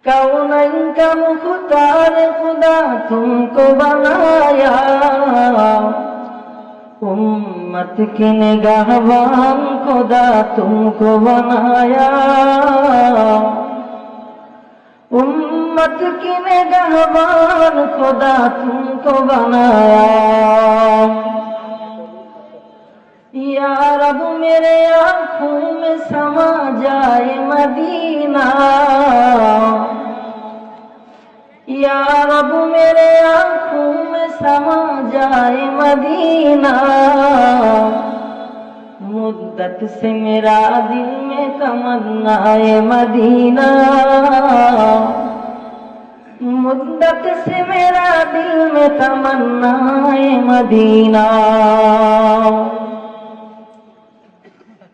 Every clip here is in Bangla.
कौनैन का मुख्तार खुदा तुमको बनाया, उम्मत की निगाहबान खुदा तुमको बनाया, उम्मत की निगाहबान खुदा तुमको बनाया। या रब मेरे आँखों में समा जाए मदीना, या रब मेरे आँखों में समा जाए मदीना। मुद्दत से मेरा दिल में तमन्नाए मदीना, मुद्दत से मेरा दिल में तमन्नाए मदीना।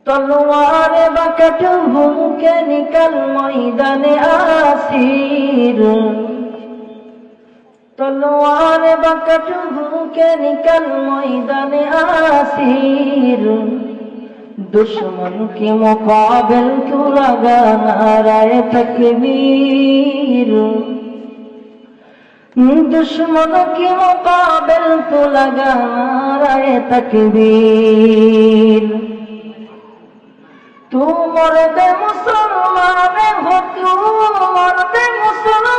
तलवार बकट भूम के निकल मैदाने आसिर, तलवार बकट भूम के निकल मैदाने आसिर। दुश्मन के मुकाबिल तू लगा नाराए तकबीर, दुश्मन के मुकाबिल तू लगा नाराए तकबीर। तू मर्द मुसलमान हो, तू मर्द मुसलमान।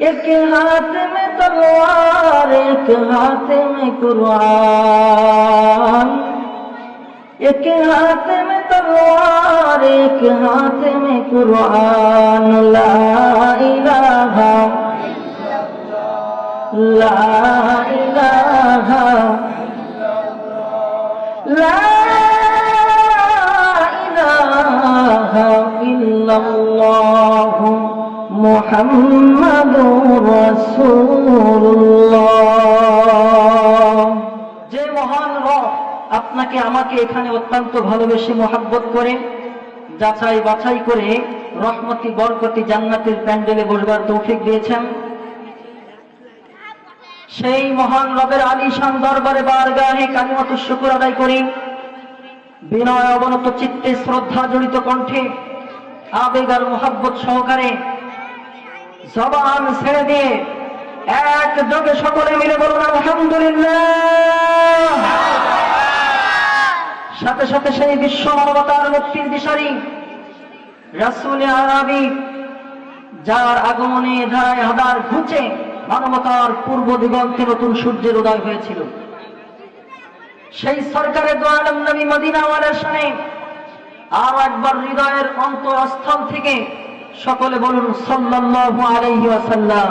एक हाथ में तलवार एक हाथ में कुरान, एक हाथ में तलवार एक हाथ में कुरान। ला इलाहा ला इलाहा ला इलाहा इल्लल्लाहु मुहम्मदुर রাসূলুল্লাহ। যে মহান রব আপনাকে আমাকে এখানে অত্যন্ত ভালোবেসে মোহাব্বত করে যাচাই বাছাই করে রহমতি বরকতি জান্নাতের প্যান্ডেলে বসবার তৌফিক দিয়েছেন, সেই মহান রবের আলিশান দরবারে বারগাহে কালিমাতুশ শুকর আদায় করি। বিনয় অবনত চিত্তে শ্রদ্ধা জড়িত কণ্ঠে আবেগ আর মোহাব্বত সহকারে জবান ছেড়ে দিয়ে এক যোগে সকলে মিলে বলুন আলহামদুলিল্লাহ। সাথে সাথে সেই বিশ্ব মানবতার মুক্তির দিশারি রাসূল আরবি, যার আগমনে ধারায় হাদার ঘুচে মানবতার পূর্ব দিগন্তে নতুন সূর্যের উদয় হয়েছিল, সেই সরকারের দো আলম নবী মদিনাওয়ালার শানে আর একবার হৃদয়ের অন্তরস্থল থেকে সকলে বলুন সাল্লাল্লাহু আলাইহি ওয়াসাল্লাম।